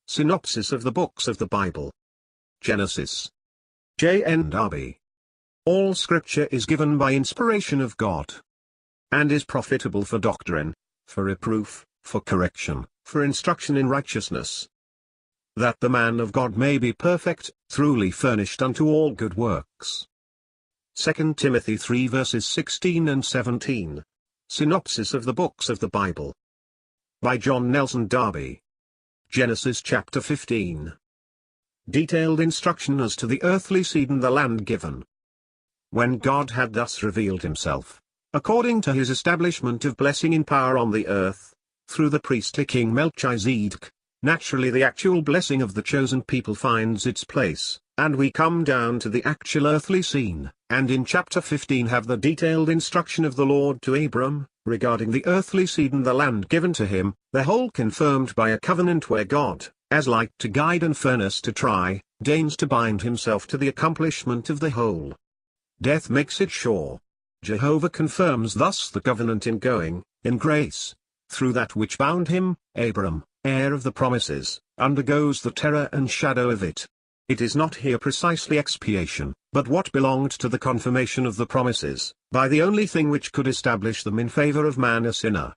Synopsis of the books of the Bible. Genesis. JND Darby. All Scripture is given by inspiration of God, and is profitable for doctrine, for reproof, for correction, for instruction in righteousness, that the man of God may be perfect, truly furnished unto all good works. 2 Timothy 3 verses 16 and 17. Synopsis of the books of the Bible. By John Nelson Darby. Genesis chapter 15. Detailed instruction as to the earthly seed and the land given. When God had thus revealed himself, according to his establishment of blessing in power on the earth, through the priestly king Melchizedek, naturally the actual blessing of the chosen people finds its place, and we come down to the actual earthly scene, and in chapter 15 have the detailed instruction of the Lord to Abram, regarding the earthly seed and the land given to him, the whole confirmed by a covenant where God, as light to guide and furnace to try, deigns to bind himself to the accomplishment of the whole. Death makes it sure. Jehovah confirms thus the covenant in going, in grace, through that which bound him. Abram, heir of the promises, undergoes the terror and shadow of it. It is not here precisely expiation, but what belonged to the confirmation of the promises, by the only thing which could establish them in favor of man a sinner.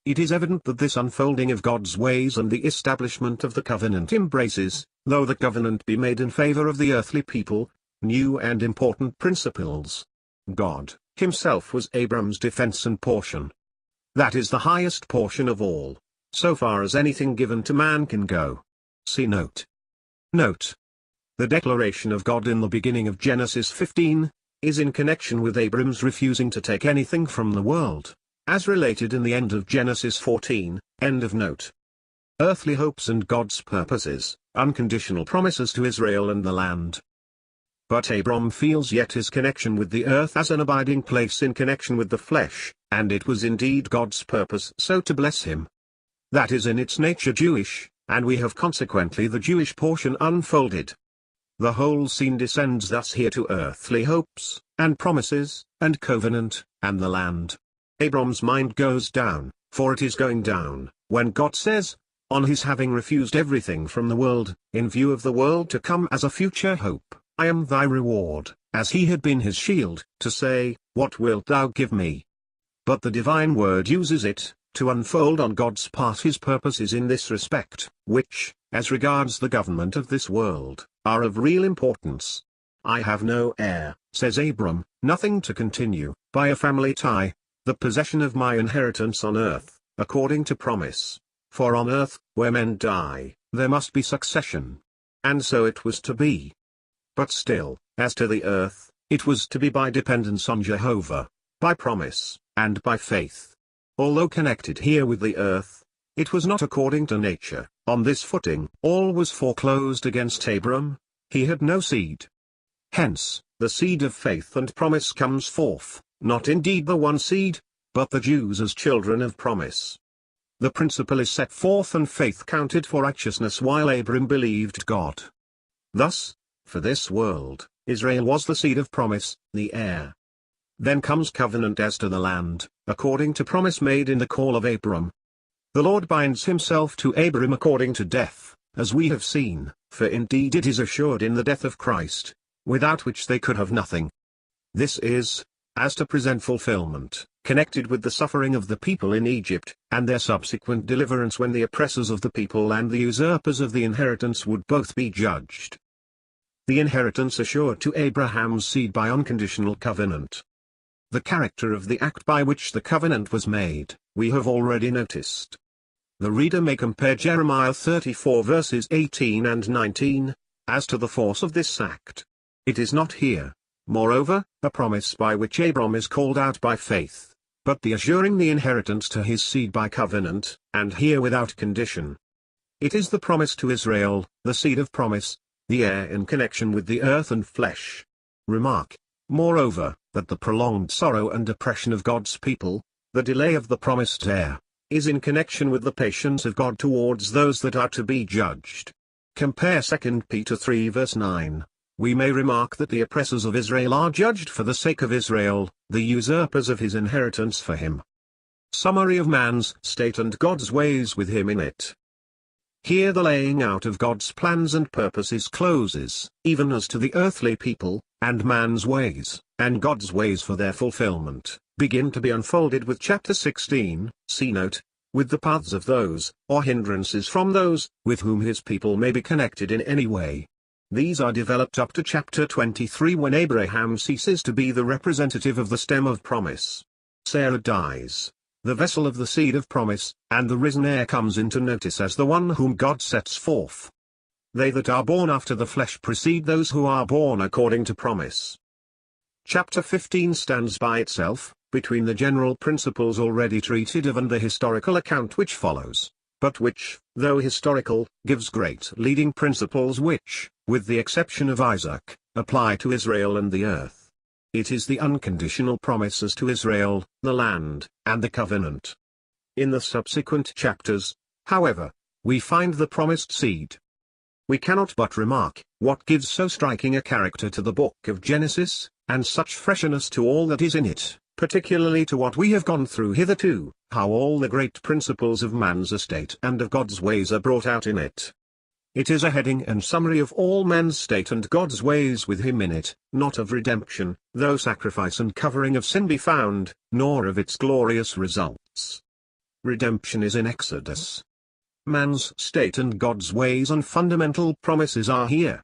It is evident that this unfolding of God's ways and the establishment of the covenant embraces, though the covenant be made in favor of the earthly people, new and important principles. God, himself was Abram's defense and portion. That is the highest portion of all, so far as anything given to man can go. See note. Note. The declaration of God in the beginning of Genesis 15, is in connection with Abram's refusing to take anything from the world, as related in the end of Genesis 14, end of note. Earthly hopes and God's purposes, unconditional promises to Israel and the land. But Abram feels yet his connection with the earth as an abiding place in connection with the flesh, and it was indeed God's purpose so to bless him. That is in its nature Jewish, and we have consequently the Jewish portion unfolded. The whole scene descends thus here to earthly hopes, and promises, and covenant, and the land. Abram's mind goes down, for it is going down, when God says, on his having refused everything from the world, in view of the world to come as a future hope, I am thy reward, as he had been his shield, to say, what wilt thou give me? But the divine word uses it, to unfold on God's part his purposes in this respect, which, as regards the government of this world, are of real importance. I have no heir, says Abram, nothing to continue, by a family tie, the possession of my inheritance on earth, according to promise. For on earth, where men die, there must be succession. And so it was to be. But still, as to the earth, it was to be by dependence on Jehovah, by promise, and by faith. Although connected here with the earth, it was not according to nature. On this footing, all was foreclosed against Abram. He had no seed. Hence, the seed of faith and promise comes forth, not indeed the one seed, but the Jews as children of promise. The principle is set forth and faith counted for righteousness while Abram believed God. Thus, for this world, Israel was the seed of promise, the heir. Then comes covenant as to the land, according to promise made in the call of Abram. The Lord binds himself to Abram according to death, as we have seen, for indeed it is assured in the death of Christ, without which they could have nothing. This is, as to present fulfillment, connected with the suffering of the people in Egypt, and their subsequent deliverance when the oppressors of the people and the usurpers of the inheritance would both be judged. The inheritance assured to Abraham's seed by unconditional covenant. The character of the act by which the covenant was made, we have already noticed. The reader may compare Jeremiah 34 verses 18 and 19, as to the force of this act. It is not here, moreover, a promise by which Abram is called out by faith, but the assuring the inheritance to his seed by covenant, and here without condition. It is the promise to Israel, the seed of promise, the heir in connection with the earth and flesh. Remark, moreover, that the prolonged sorrow and oppression of God's people, the delay of the promised heir, is in connection with the patience of God towards those that are to be judged. Compare 2 Peter 3 verse 9. We may remark that the oppressors of Israel are judged for the sake of Israel, the usurpers of his inheritance for him. Summary of man's state and God's ways with him in it. Here the laying out of God's plans and purposes closes, even as to the earthly people, and man's ways, and God's ways for their fulfillment, begin to be unfolded with chapter 16, see note, with the paths of those, or hindrances from those, with whom his people may be connected in any way. These are developed up to chapter 23 when Abraham ceases to be the representative of the stem of promise. Sarah dies, the vessel of the seed of promise, and the risen heir comes into notice as the one whom God sets forth. They that are born after the flesh precede those who are born according to promise. Chapter 15 stands by itself, between the general principles already treated of and the historical account which follows, but which, though historical, gives great leading principles which, with the exception of Isaac, apply to Israel and the earth. It is the unconditional promises to Israel, the land, and the covenant. In the subsequent chapters, however, we find the promised seed. We cannot but remark, what gives so striking a character to the book of Genesis, and such freshness to all that is in it, particularly to what we have gone through hitherto, how all the great principles of man's estate and of God's ways are brought out in it. It is a heading and summary of all man's state and God's ways with him in it, not of redemption, though sacrifice and covering of sin be found, nor of its glorious results. Redemption is in Exodus. Man's state and God's ways and fundamental promises are here,